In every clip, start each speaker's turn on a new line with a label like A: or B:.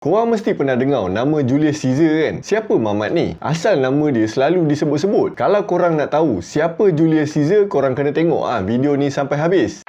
A: Korang mesti pernah dengar nama Julius Caesar kan? Siapa Mamat ni? Asal nama dia selalu disebut-sebut. Kalau korang nak tahu siapa Julius Caesar, korang kena tengok video ni sampai habis.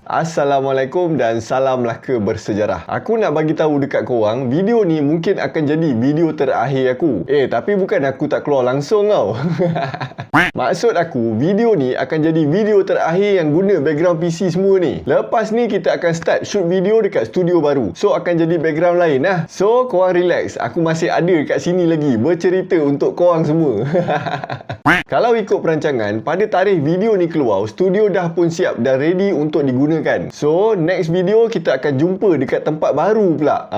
A: Assalamualaikum dan salamlah ke bersejarah. Aku nak bagi tahu dekat korang, video ni mungkin akan jadi video terakhir aku. Tapi bukan aku tak keluar langsung tau. Maksud aku, video ni akan jadi video terakhir yang guna background PC semua ni. Lepas ni kita akan start shoot video dekat studio baru. So akan jadi background lain lah. So korang relax, aku masih ada kat sini lagi bercerita untuk korang semua. Kalau ikut perancangan, pada tarikh video ni keluar, studio dah pun siap dan ready untuk digunakan. So, next video kita akan jumpa dekat tempat baru pula.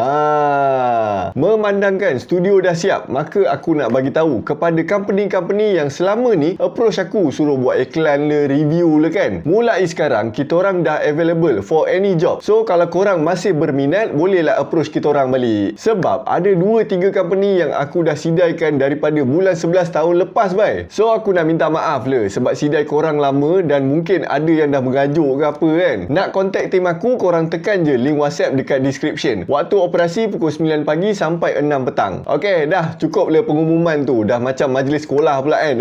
A: Memandangkan studio dah siap, maka aku nak bagi tahu kepada company-company yang selama ni approach aku suruh buat iklan le, review le kan. Mulai sekarang, kita orang dah available for any job. So, kalau korang masih berminat, bolehlah approach kita orang balik. Sebab ada 2-3 company yang aku dah sidaikan daripada bulan 11 tahun lepas bai. So, aku nak minta maaf le sebab sidai korang lama dan mungkin ada yang dah mengajuk ke apa kan. Nak contact tim aku, korang tekan je link WhatsApp dekat description. Waktu operasi pukul 9 pagi sampai 6 petang. Okey, dah cukup le pengumuman tu. Dah macam majlis sekolah pula kan.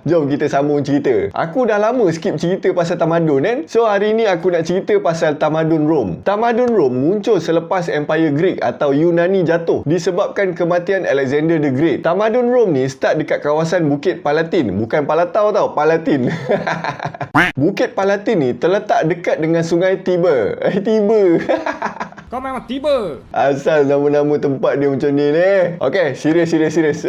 A: Jom kita sambung cerita. Aku dah lama skip cerita pasal tamadun kan. So hari ni aku nak cerita pasal tamadun Rom. Tamadun Rom muncul selepas Empire Greek atau Yunani jatuh disebabkan kematian Alexander the Great. Tamadun Rom ni start dekat kawasan Bukit Palatin. Bukan Palatau tau, Palatin. Bukit Palatin ni terletak dekat dengan sungai Tiber. Tiber.
B: Kau memang tiba.
A: Asal nama-nama tempat dia macam ni ni. Okey, serius.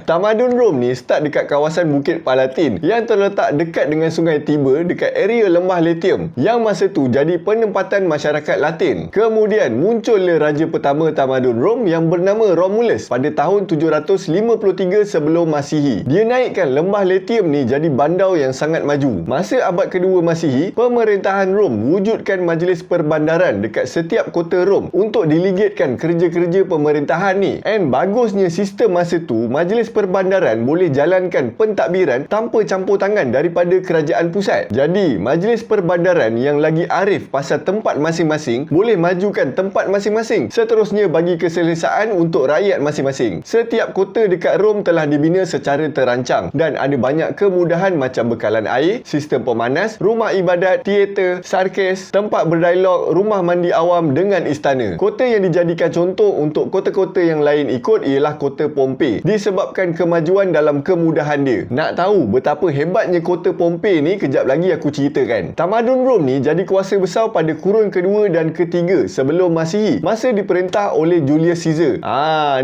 A: Tamadun Rom ni start dekat kawasan Bukit Palatin yang terletak dekat dengan sungai Tiber dekat area lembah Latium yang masa tu jadi penempatan masyarakat Latin. Kemudian muncullah raja pertama tamadun Rom yang bernama Romulus pada tahun 753 sebelum Masihi. Dia naikkan lembah Latium ni jadi bandar yang sangat maju. Masa abad kedua Masihi, pemerintahan Rom wujudkan majlis perbandaran dekat setiap kota Rom untuk diligitkan kerja-kerja pemerintahan ni. And bagusnya sistem masa tu, majlis perbandaran boleh jalankan pentadbiran tanpa campur tangan daripada kerajaan pusat. Jadi, majlis perbandaran yang lagi arif pasal tempat masing-masing boleh majukan tempat masing-masing. Seterusnya bagi keselesaan untuk rakyat masing-masing. Setiap kota dekat Rom telah dibina secara terancang dan ada banyak kemudahan macam bekalan air, sistem pemanas, rumah ibadat, teater, sarkis, tempat berdialog, rumah mandi awam dengan istana. Kota yang dijadikan contoh untuk kota-kota yang lain ikut ialah kota Pompei disebabkan kemajuan dalam kemudahan dia. Nak tahu betapa hebatnya kota Pompei ni, kejap lagi aku ceritakan. Tamadun Rom ni jadi kuasa besar pada kurun kedua dan ketiga sebelum Masihi, masa diperintah oleh Julius Caesar.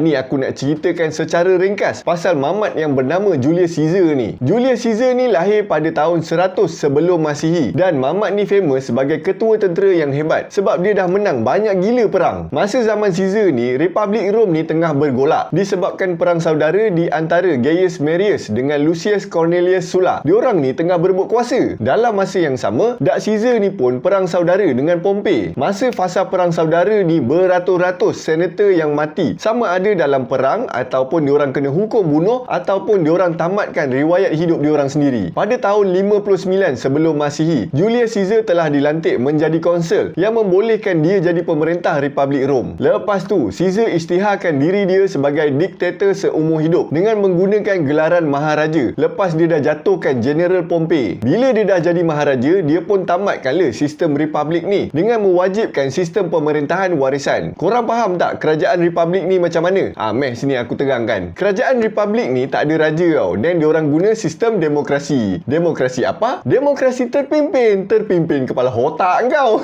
A: Ni aku nak ceritakan secara ringkas pasal mamat yang bernama Julius Caesar ni. Julius Caesar ni lahir pada tahun 100 sebelum Masihi dan mamat ni famous sebagai ketua tentera yang hebat sebab dia dah menang banyak gila perang. Masa zaman Caesar ni, Republik Rom ni tengah bergolak disebabkan perang saudara di antara Gaius Marius dengan Lucius Cornelius Sulla. Diorang ni tengah berebut kuasa. Dalam masa yang sama, dak Caesar ni pun perang saudara dengan Pompei. Masa fasa perang saudara ni, beratus-ratus senator yang mati. Sama ada dalam perang ataupun diorang kena hukum bunuh ataupun diorang tamatkan riwayat hidup diorang sendiri. Pada tahun 59 sebelum Masihi, Julius Caesar telah dilantik menjadi konsul yang membolehkan dia jadi pemerintah Republik Rom. Lepas tu, Caesar isytiharkan diri dia sebagai diktator seumur hidup dengan menggunakan gelaran maharaja lepas dia dah jatuhkan General Pompei. Bila dia dah jadi maharaja, dia pun tamatkanlah sistem republik ni dengan mewajibkan sistem pemerintahan warisan. Korang faham tak kerajaan republik ni macam mana? Meh sini aku terangkan. Kerajaan republik ni tak ada raja tau dan diorang guna sistem demokrasi. Demokrasi apa? Demokrasi terpimpin. Terpimpin kepala otak kau.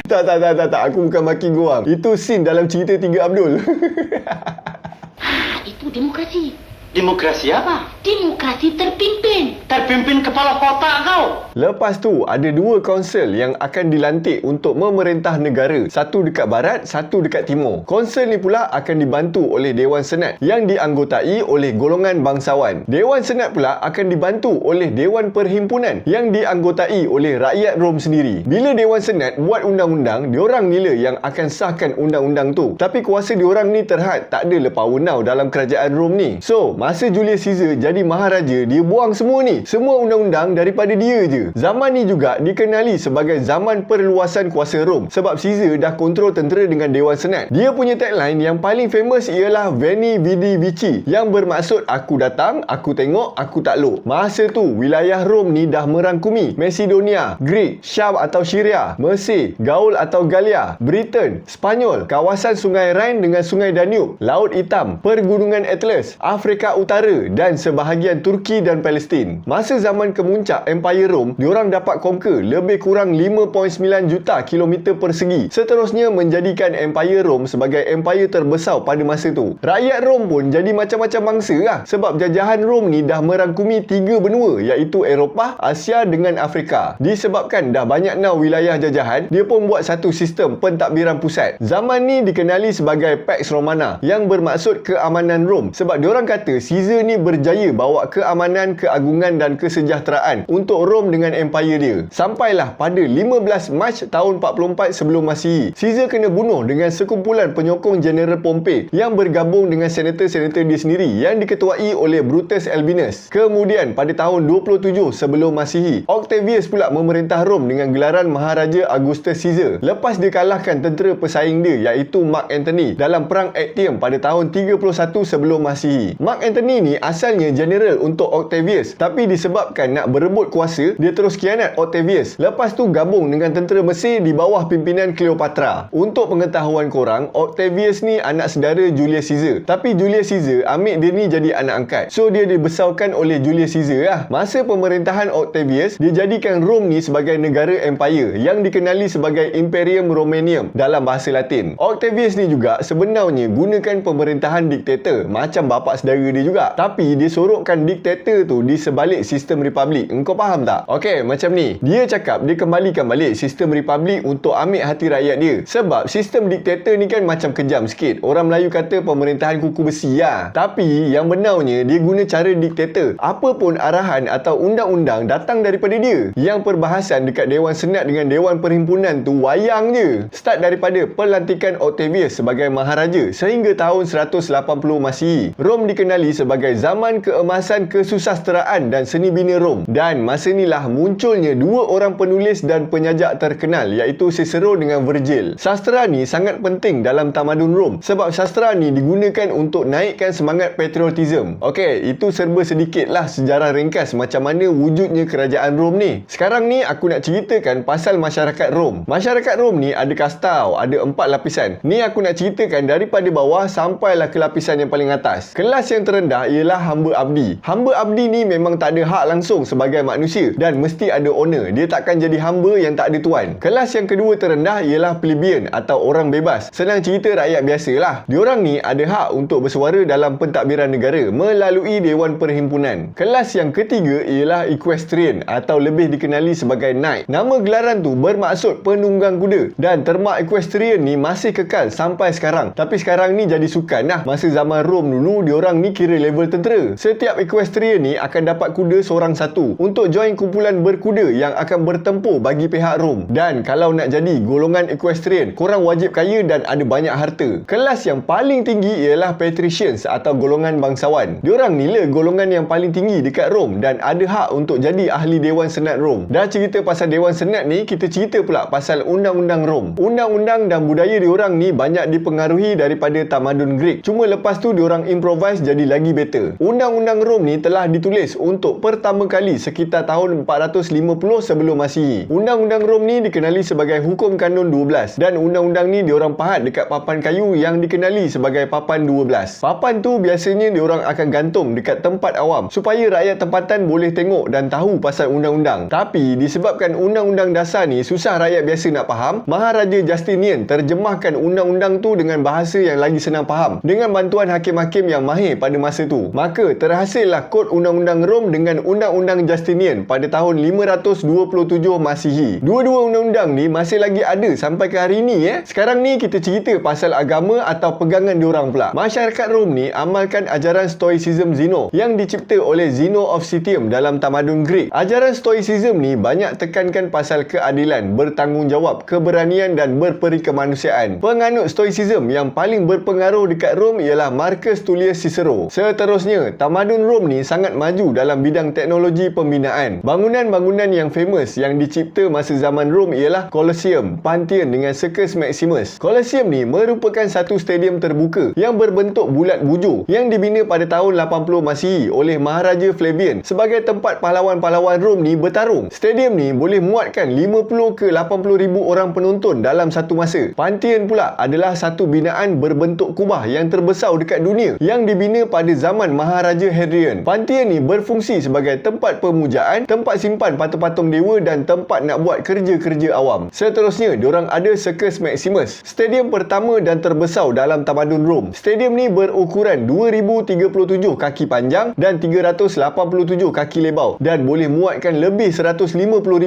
A: Tak. Aku bukan maki korang. Itu scene dalam cerita 3 Abdul.
C: Itu demokrasi. Demokrasi apa?
D: Demokrasi terpimpin.
C: Terpimpin kepala kota kau.
A: Lepas tu, ada dua konsel yang akan dilantik untuk memerintah negara. Satu dekat barat, satu dekat timur. Konsel ni pula akan dibantu oleh Dewan Senat yang dianggotai oleh golongan bangsawan. Dewan Senat pula akan dibantu oleh Dewan Perhimpunan yang dianggotai oleh rakyat Rom sendiri. Bila Dewan Senat buat undang-undang, diorang nila yang akan sahkan undang-undang tu. Tapi kuasa diorang ni terhad, tak ada lepau-wenau dalam kerajaan Rom ni. So, masa Julius Caesar jadi maharaja, dia buang semua ni. Semua undang-undang daripada dia je. Zaman ni juga dikenali sebagai zaman perluasan kuasa Rom sebab Caesar dah kontrol tentera dengan Dewan Senat. Dia punya tagline yang paling famous ialah Veni Vidi Vici, yang bermaksud aku datang, aku tengok, aku takluk. Masa tu, wilayah Rom ni dah merangkumi Macedonia, Greek, Syam atau Syria, Mesir, Gaul atau Galia, Britain, Spanyol, kawasan Sungai Rhine dengan Sungai Danube, Laut Hitam, Pergunungan Atlas, Afrika Utara dan sebahagian Turki dan Palestin. Masa zaman kemuncak Empire Rom, diorang dapat conquer lebih kurang 5.9 juta kilometer persegi. Seterusnya menjadikan Empire Rom sebagai empire terbesar pada masa tu. Rakyat Rom pun jadi macam-macam bangsa lah sebab jajahan Rom ni dah merangkumi 3 benua iaitu Eropah, Asia dengan Afrika. Disebabkan dah banyak now wilayah jajahan, dia pun buat satu sistem pentadbiran pusat. Zaman ni dikenali sebagai Pax Romana yang bermaksud keamanan Rom sebab diorang kata Caesar ni berjaya bawa keamanan, keagungan dan kesejahteraan untuk Rom dengan empire dia. Sampailah pada 15 Mac tahun 44 sebelum Masihi, Caesar kena bunuh dengan sekumpulan penyokong General Pompey yang bergabung dengan senator-senator dia sendiri yang diketuai oleh Brutus Albinus. Kemudian pada tahun 27 sebelum Masihi, Octavius pula memerintah Rom dengan gelaran Maharaja Augustus Caesar lepas dia kalahkan tentera pesaing dia iaitu Mark Antony dalam perang Actium pada tahun 31 sebelum Masihi. Mark Antony ni asalnya general untuk Octavius, tapi disebabkan nak berebut kuasa, dia terus khianat Octavius. Lepas tu gabung dengan tentera Mesir di bawah pimpinan Cleopatra. Untuk pengetahuan korang, Octavius ni anak saudara Julius Caesar. Tapi Julius Caesar ambil dia ni jadi anak angkat. So dia dibesarkan oleh Julius Caesar lah. Masa pemerintahan Octavius, dia jadikan Rom ni sebagai negara empire yang dikenali sebagai Imperium Romanium dalam bahasa Latin. Octavius ni juga sebenarnya gunakan pemerintahan diktator macam bapa saudara dia juga. Tapi dia sorokkan diktator tu di sebalik sistem republik. Engkau faham tak? Okey, macam ni. Dia cakap dia kembalikan balik sistem republik untuk ambil hati rakyat dia. Sebab sistem diktator ni kan macam kejam sikit. Orang Melayu kata pemerintahan kuku besi lah. Tapi yang benarnya dia guna cara diktator. Apa pun arahan atau undang-undang datang daripada dia. Yang perbahasan dekat Dewan Senat dengan Dewan Perhimpunan tu wayang je. Start daripada pelantikan Octavius sebagai maharaja sehingga tahun 180 Masihi. Rom dikenali sebagai zaman keemasan kesusasteraan dan seni bina Rom. Dan masa inilah munculnya dua orang penulis dan penyajak terkenal iaitu Cicero dengan Virgil. Sastra ni sangat penting dalam tamadun Rom sebab sastra ni digunakan untuk naikkan semangat patriotism. Okey, itu serba sedikit lah sejarah ringkas macam mana wujudnya kerajaan Rom ni. Sekarang ni aku nak ceritakan pasal masyarakat Rom. Masyarakat Rom ni ada kasta, ada 4 lapisan. Ni aku nak ceritakan daripada bawah sampailah ke lapisan yang paling atas. Kelas yang terendah ialah hamba abdi. Hamba abdi ni memang tak ada hak langsung sebagai manusia dan mesti ada owner. Dia takkan jadi hamba yang tak ada tuan. Kelas yang kedua terendah ialah plebeian atau orang bebas. Senang cerita rakyat biasalah. Diorang ni ada hak untuk bersuara dalam pentadbiran negara melalui Dewan Perhimpunan. Kelas yang ketiga ialah equestrian atau lebih dikenali sebagai knight. Nama gelaran tu bermaksud penunggang kuda dan terma equestrian ni masih kekal sampai sekarang. Tapi sekarang ni jadi sukan lah. Masa zaman Rom dulu diorang ni kira level tentera. Setiap equestrian ni akan dapat kuda seorang satu untuk join kumpulan berkuda yang akan bertempur bagi pihak Rom. Dan kalau nak jadi golongan equestrian, korang wajib kaya dan ada banyak harta. Kelas yang paling tinggi ialah patricians atau golongan bangsawan. Diorang ni lah golongan yang paling tinggi dekat Rom dan ada hak untuk jadi ahli Dewan Senat Rom. Dah cerita pasal Dewan Senat ni, kita cerita pula pasal undang-undang Rom. Undang-undang dan budaya diorang ni banyak dipengaruhi daripada tamadun Greek. Cuma lepas tu diorang improvise jadi lagi better. Undang-undang Rom ni telah ditulis untuk pertama kali sekitar tahun 450 sebelum Masihi. Undang-undang Rom ni dikenali sebagai Hukum Kanun 12 dan undang-undang ni diorang pahat dekat papan kayu yang dikenali sebagai papan 12. Papan tu biasanya diorang akan gantung dekat tempat awam supaya rakyat tempatan boleh tengok dan tahu pasal undang-undang. Tapi disebabkan undang-undang dasar ni susah rakyat biasa nak faham, Maharaja Justinian terjemahkan undang-undang tu dengan bahasa yang lagi senang faham dengan bantuan hakim-hakim yang mahir pada masa tu. Maka terhasillah kod undang-undang Rom dengan undang-undang Justinian pada tahun 527 Masihi. Dua-dua undang-undang ni masih lagi ada sampai ke hari ni Sekarang ni kita cerita pasal agama atau pegangan diorang pula. Masyarakat Rom ni amalkan ajaran Stoicism Zeno yang dicipta oleh Zeno of Citium dalam tamadun Greek. Ajaran Stoicism ni banyak tekankan pasal keadilan, bertanggungjawab, keberanian dan berperi kemanusiaan. Penganut Stoicism yang paling berpengaruh dekat Rom ialah Marcus Tullius Cicero. Seterusnya, tamadun Rom ni sangat maju dalam bidang teknologi pembinaan. Bangunan-bangunan yang famous yang dicipta masa zaman Rom ialah Colosseum, Pantheon dengan Circus Maximus. Colosseum ni merupakan satu stadium terbuka yang berbentuk bulat bujur yang dibina pada tahun 80 Masihi oleh Maharaja Flavian sebagai tempat pahlawan-pahlawan Rom ni bertarung. Stadium ni boleh muatkan 50 ke 80 ribu orang penonton dalam satu masa. Pantheon pula adalah satu binaan berbentuk kubah yang terbesar dekat dunia yang dibina pada zaman Maharaja Hadrian. Pantheon ni berfungsi sebagai tempat pemujaan, tempat simpan patung-patung dewa dan tempat nak buat kerja-kerja awam. Seterusnya, diorang ada Circus Maximus, stadium pertama dan terbesar dalam tamadun Rom. Stadium ni berukuran 2037 kaki panjang dan 387 kaki lebar dan boleh muatkan lebih 150,000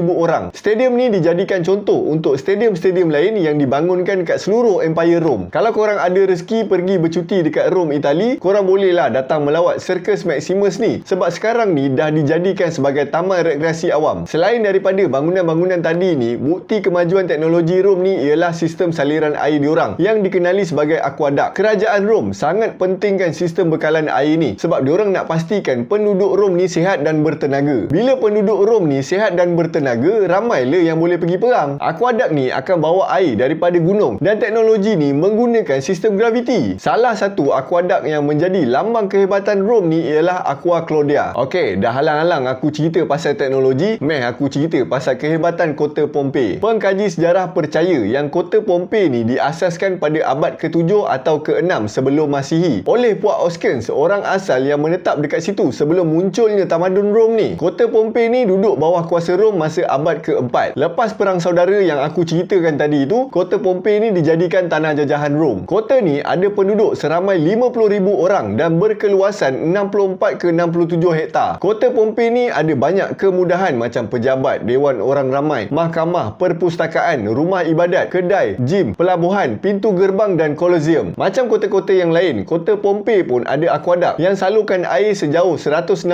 A: orang. Stadium ni dijadikan contoh untuk stadium-stadium lain yang dibangunkan kat seluruh Empire Rom. Kalau korang ada rezeki pergi bercuti dekat Rom, Itali, korang bolehlah datang melawat Circus Maximus ni sebab sekarang ni dah dijadikan sebagai taman rekreasi awam. Selain daripada bangunan-bangunan tadi ni, bukti kemajuan teknologi Rom ni ialah sistem saliran air diorang yang dikenali sebagai aqueduct. Kerajaan Rom sangat pentingkan sistem bekalan air ni sebab diorang nak pastikan penduduk Rom ni sihat dan bertenaga. Bila penduduk Rom ni sihat dan bertenaga, ramailah yang boleh pergi perang. Aqueduct ni akan bawa air daripada gunung dan teknologi ni menggunakan sistem graviti. Salah satu aqueduct yang menjadi lambang kehebatan Rom ni ialah Aqua Claudia. Okey, dah halang-halang aku cerita pasal teknologi, aku cerita pasal kehebatan kota Pompei. Pengkaji sejarah percaya yang kota Pompei ni diasaskan pada abad ke-7 atau ke-6 sebelum Masihi oleh Puak Oscan, seorang asal yang menetap dekat situ sebelum munculnya tamadun Rom ni. Kota Pompei ni duduk bawah kuasa Rom masa abad ke-4. Lepas perang saudara yang aku ceritakan tadi tu, kota Pompei ni dijadikan tanah jajahan Rom. Kota ni ada penduduk seramai 50,000 orang dan berkeluasan 64 ke 67 hektar. Kota Pompei ni ada banyak kemudahan macam pejabat, dewan orang ramai, mahkamah, perpustakaan, rumah ibadat, kedai, gym, pelabuhan, pintu gerbang dan Colosseum. Macam kota-kota yang lain, kota Pompei pun ada aqueduct yang salurkan air sejauh 165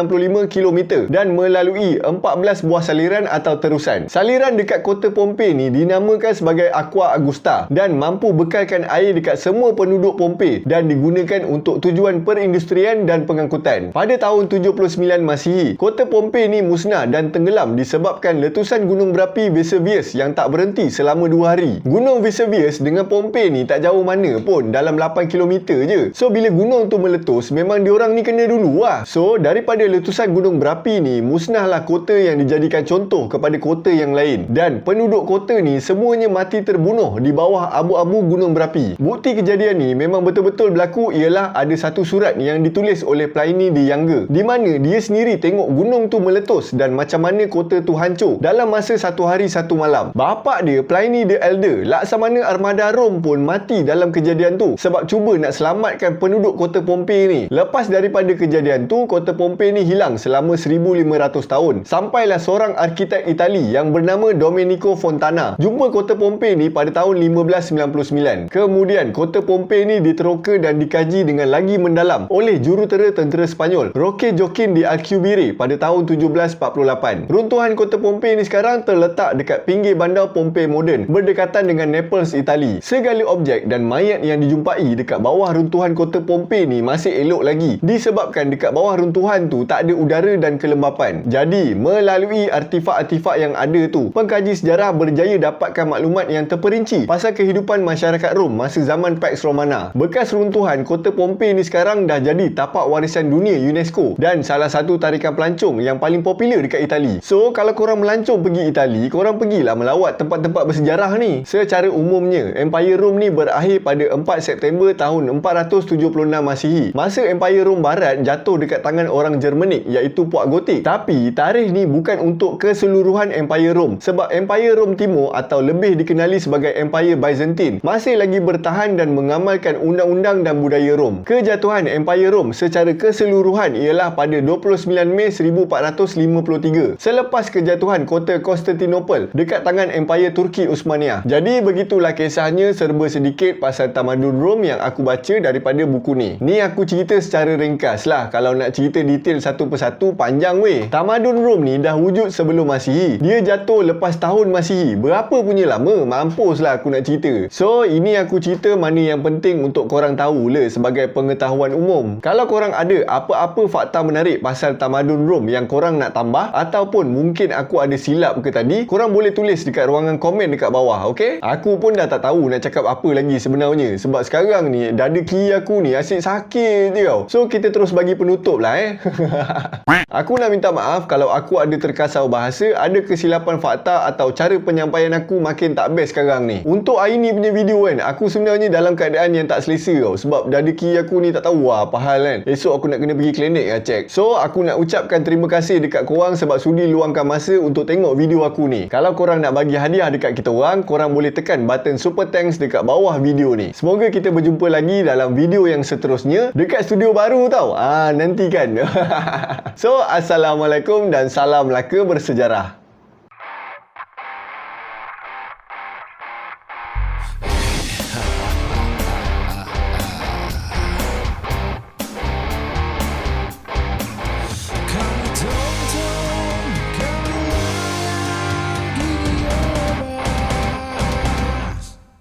A: km dan melalui 14 buah saliran atau terusan. Saliran dekat kota Pompei ni dinamakan sebagai Aqua Augusta dan mampu bekalkan air dekat semua penduduk Pompei dan digunakan untuk tujuan perindustrian dan pengangkutan. Pada tahun 79 Masihi, kota Pompei ni musnah dan tenggelam disebabkan letusan gunung berapi Vesuvius yang tak berhenti selama 2 hari. Gunung Vesuvius dengan Pompei ni tak jauh mana pun, dalam 8 km je. So bila gunung tu meletus, memang diorang ni kena dulu lah. So daripada letusan gunung berapi ni, musnahlah kota yang dijadikan contoh kepada kota yang lain dan penduduk kota ni semuanya mati terbunuh di bawah abu-abu gunung berapi. Bukti kejadian ni memang betul-betul berlaku ialah ada satu surat yang ditulis oleh Pliny the Younger di mana dia sendiri tengok gunung tu meletus dan macam mana kota tu hancur dalam masa 1 hari 1 malam. Bapak dia, Pliny the Elder, laksamana armada Rom pun mati dalam kejadian tu sebab cuba nak selamatkan penduduk kota Pompei ni. Lepas daripada kejadian tu, kota Pompei ni hilang selama 1500 tahun. Sampailah seorang arkitek Itali yang bernama Domenico Fontana jumpa kota Pompei ni pada tahun 1599. Kemudian kota Pompei ni diteroka dan dikaji dengan lagi mendalam oleh jurutera tentera Sepanyol Roque Joaquin de Alcubierre pada tahun 1748. Runtuhan kota Pompei ni sekarang terletak dekat pinggir bandar Pompei moden berdekatan dengan Naples, Itali. Segala objek dan mayat yang dijumpai dekat bawah runtuhan kota Pompei ni masih elok lagi disebabkan dekat bawah runtuhan tu tak ada udara dan kelembapan. Jadi melalui artifak-artifak yang ada tu, pengkaji sejarah berjaya dapatkan maklumat yang terperinci pasal kehidupan masyarakat Rom masa zaman Pax Romana. Bekas runtuhan kota Pompei ni sekarang dah jadi tapak warisan dunia UNESCO dan salah satu tarikan pelancong yang paling popular dekat Itali. So kalau korang melancong pergi Itali, korang pergilah melawat tempat-tempat bersejarah ni. Secara umumnya, Empire Rom ni berakhir pada 4 September tahun 476 Masihi. Masa Empire Rom Barat jatuh dekat tangan orang Germanik iaitu Puak Gotik. Tapi tarikh ni bukan untuk keseluruhan Empire Rom sebab Empire Rom Timur atau lebih dikenali sebagai Empire Byzantine masih lagi bertahan dan mengamalkan undang-undang dan budaya Rom. Kejatuhan Empire Empire Rom secara keseluruhan ialah pada 29 Mei 1453 selepas kejatuhan kota Konstantinopel dekat tangan Empire Turki Uthmaniyah. Jadi begitulah kisahnya, serba sedikit pasal tamadun Rom yang aku baca daripada buku ni. Ni aku cerita secara ringkas lah. Kalau nak cerita detail satu persatu panjang weh. Tamadun Rom ni dah wujud sebelum Masihi. Dia jatuh lepas tahun Masihi. Berapa punya lama? Mampus lah aku nak cerita. So ini aku cerita mana yang penting untuk korang tahu lah sebagai pengetahuan umum. Kalau korang ada apa-apa fakta menarik pasal tamadun Rom yang korang nak tambah ataupun mungkin aku ada silap ke tadi, korang boleh tulis dekat ruangan komen dekat bawah, ok? Aku pun dah tak tahu nak cakap apa lagi sebenarnya sebab sekarang ni dada kiri aku ni asyik sakit je tau. So kita terus bagi penutup lah Aku nak minta maaf kalau aku ada terkasar bahasa, ada kesilapan fakta atau cara penyampaian aku makin tak best sekarang ni. Untuk hari ni punya video kan, aku sebenarnya dalam keadaan yang tak selesa tau sebab dada kiri aku ni tak tahu apa hal kan. Esok aku nak kena pergi klinik lah check. So aku nak ucapkan terima kasih dekat korang sebab sudi luangkan masa untuk tengok video aku ni. Kalau korang nak bagi hadiah dekat kita orang, korang boleh tekan button super thanks dekat bawah video ni. Semoga kita berjumpa lagi dalam video yang seterusnya dekat studio baru tau. Nantikan. So assalamualaikum dan salam Melaka bersejarah.